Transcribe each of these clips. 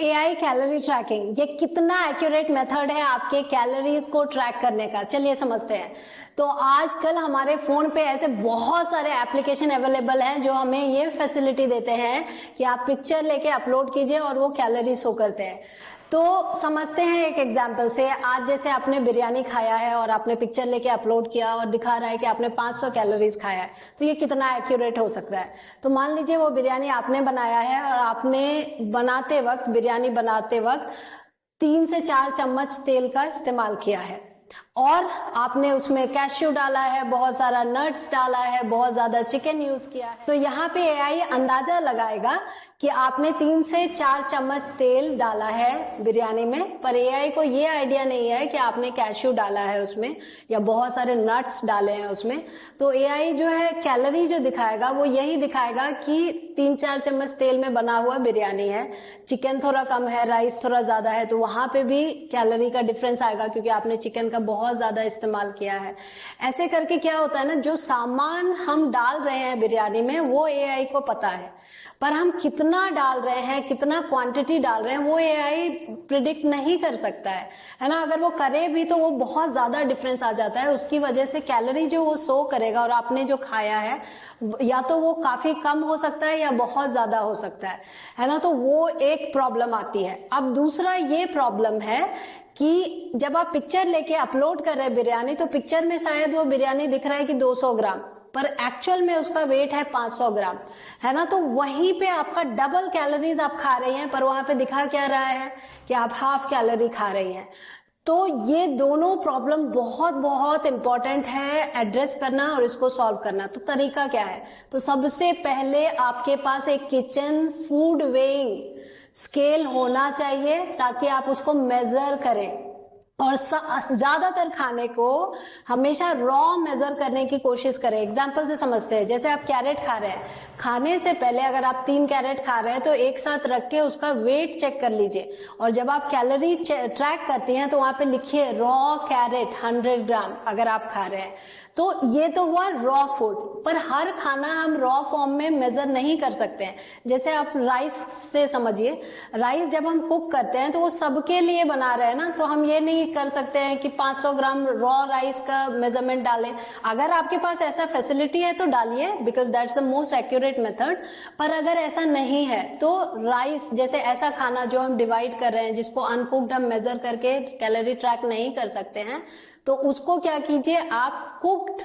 AI calorie trekking ये कितना accurate method है आपके कैलोरीज को ट्रैक करने का, चलिए समझते हैं। तो आजकल हमारे फोन पे ऐसे बहुत सारे एप्लीकेशन अवेलेबल हैं जो हमें ये फैसिलिटी देते हैं कि आप पिक्चर लेके अपलोड कीजिए और वो कैलोरी शो करते हैं। तो समझते हैं एक एग्जांपल से। आज जैसे आपने बिरयानी खाया है और आपने पिक्चर लेके अपलोड किया और दिखा रहा है कि आपने 500 कैलोरीज खाया है, तो ये कितना एक्यूरेट हो सकता है। तो मान लीजिए वो बिरयानी आपने बनाया है और आपने बिरयानी बनाते वक्त 3 से 4 चम्मच तेल का इस्तेमाल किया है और आपने उसमें कैश्यू डाला है, बहुत सारा नट्स डाला है, बहुत ज्यादा चिकन यूज किया है। तो यहाँ पे एआई अंदाजा लगाएगा कि आपने 3 से 4 चम्मच तेल डाला है बिरयानी में, पर एआई को ये आइडिया नहीं है कि आपने कैश्यू डाला है उसमें या बहुत सारे नट्स डाले हैं उसमें। तो एआई जो है कैलोरी जो दिखाएगा वो यही दिखाएगा कि 3-4 चम्मच तेल में बना हुआ बिरयानी है, चिकन थोड़ा कम है, राइस थोड़ा ज्यादा है, तो वहां पे भी कैलोरी का डिफरेंस आएगा क्योंकि आपने चिकन का बहुत ज्यादा इस्तेमाल किया है। ऐसे करके क्या होता है ना, जो सामान हम डाल रहे हैं बिरयानी में वो एआई को पता है, पर हम कितना डाल रहे हैं, कितना क्वांटिटी डाल रहे हैं, वो एआई प्रिडिक्ट नहीं कर सकता है ना। अगर वो करे भी तो वो बहुत ज्यादा डिफरेंस आ जाता है, उसकी वजह से कैलोरी जो वो शो करेगा और आपने जो खाया है या तो वो काफी कम हो सकता है या बहुत ज्यादा हो सकता है ना। तो वो एक प्रॉब्लम आती है। अब दूसरा ये प्रॉब्लम है कि जब आप पिक्चर लेके अपलोड कर रहे हैं बिरयानी, तो पिक्चर में शायद वो बिरयानी दिख रहा है कि 200 ग्राम, पर एक्चुअल में उसका वेट है 500 ग्राम, है ना। तो वहीं पे आपका डबल कैलोरीज आप खा रही हैं, पर वहां पे दिखा क्या रहा है कि आप हाफ कैलोरी खा रही हैं। तो ये दोनों प्रॉब्लम बहुत बहुत इंपॉर्टेंट है एड्रेस करना और इसको सॉल्व करना। तो तरीका क्या है? तो सबसे पहले आपके पास एक किचन फूड वेइंग स्केल होना चाहिए ताकि आप उसको मेजर करें, और ज्यादातर खाने को हमेशा रॉ मेजर करने की कोशिश करें। एग्जाम्पल से समझते हैं, जैसे आप कैरेट खा रहे हैं, खाने से पहले अगर आप 3 कैरेट खा रहे हैं तो एक साथ रख के उसका वेट चेक कर लीजिए, और जब आप कैलोरी ट्रैक करती हैं तो वहां पे लिखिए रॉ कैरेट 100 ग्राम अगर आप खा रहे हैं। तो ये तो हुआ रॉ फूड, पर हर खाना हम रॉ फॉर्म में मेजर नहीं कर सकते हैं। जैसे आप राइस से समझिए, राइस जब हम कुक करते हैं तो वो सबके लिए बना रहे हैं ना, तो हम ये नहीं कर सकते हैं कि 500 ग्राम रॉ राइस का मेजरमेंट डालें। अगर आपके पास ऐसा फैसिलिटी है तो डालिए, because that's the most accurate method. पर अगर ऐसा नहीं है तो राइस जैसे ऐसा खाना जो हम डिवाइड कर रहे हैं, जिसको अनकुक्ड हम मेजर करके कैलोरी ट्रैक नहीं कर सकते हैं, तो उसको क्या कीजिए, आप कुक्ड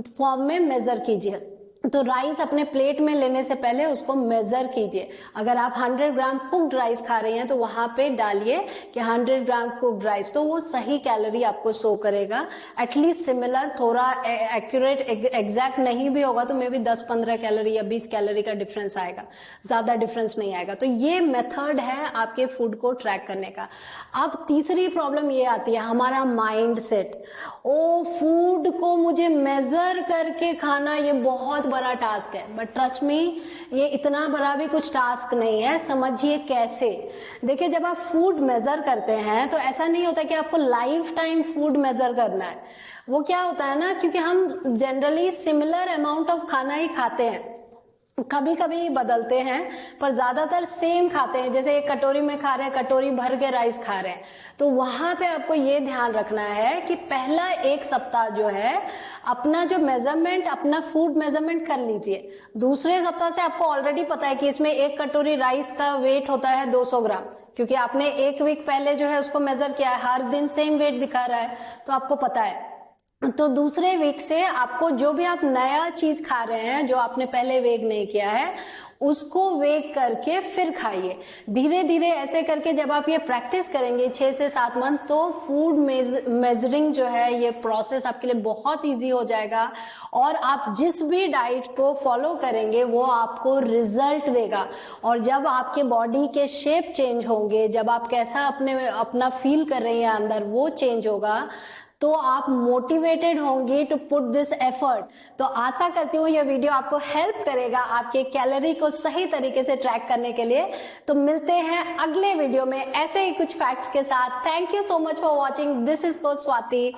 फॉर्म में मेजर कीजिए। तो राइस अपने प्लेट में लेने से पहले उसको मेजर कीजिए। अगर आप 100 ग्राम कुक्ड राइस खा रही हैं तो वहां पे डालिए कि 100 ग्राम कुक्ड राइस, तो वो सही कैलोरी आपको शो करेगा। एटलीस्ट सिमिलर, थोड़ा एक्यूरेट एग्जैक्ट नहीं भी होगा तो मे बी 10-15 कैलोरी या 20 कैलोरी का डिफरेंस आएगा, ज्यादा डिफरेंस नहीं आएगा। तो ये मेथड है आपके फूड को ट्रैक करने का। अब तीसरी प्रॉब्लम ये आती है, हमारा माइंड सेट। ओ फूड को मुझे मेजर करके खाना ये बहुत बड़ा टास्क है, बट ट्रस्ट मी ये इतना बड़ा भी कुछ टास्क नहीं है। समझिए कैसे। देखिए, जब आप फूड मेजर करते हैं तो ऐसा नहीं होता कि आपको लाइफ टाइम फूड मेजर करना है। वो क्या होता है ना, क्योंकि हम जनरली सिमिलर अमाउंट ऑफ खाना ही खाते हैं, कभी कभी बदलते हैं पर ज्यादातर सेम खाते हैं। जैसे एक कटोरी में खा रहे हैं, कटोरी भर के राइस खा रहे हैं, तो वहां पे आपको ये ध्यान रखना है कि पहला 1 सप्ताह जो है अपना जो मेजरमेंट, अपना फूड मेजरमेंट कर लीजिए। दूसरे सप्ताह से आपको ऑलरेडी पता है कि इसमें 1 कटोरी राइस का वेट होता है 200 ग्राम, क्योंकि आपने 1 वीक पहले जो है उसको मेजर किया है, हर दिन सेम वेट दिखा रहा है, तो आपको पता है। तो दूसरे वीक से आपको जो भी आप नया चीज खा रहे हैं जो आपने पहले वेग नहीं किया है, उसको वेग करके फिर खाइए। धीरे धीरे ऐसे करके जब आप ये प्रैक्टिस करेंगे 6 से 7 मंथ, तो फूड मेजरिंग जो है ये प्रोसेस आपके लिए बहुत इजी हो जाएगा, और आप जिस भी डाइट को फॉलो करेंगे वो आपको रिजल्ट देगा। और जब आपके बॉडी के शेप चेंज होंगे, जब आप कैसा अपना फील कर रही हैं अंदर वो चेंज होगा, तो आप मोटिवेटेड होंगी टू पुट दिस एफर्ट। तो आशा करती हूँ ये वीडियो आपको हेल्प करेगा आपके कैलोरी को सही तरीके से ट्रैक करने के लिए। तो मिलते हैं अगले वीडियो में ऐसे ही कुछ फैक्ट्स के साथ। Thank you so much for watching. This is coach Swati.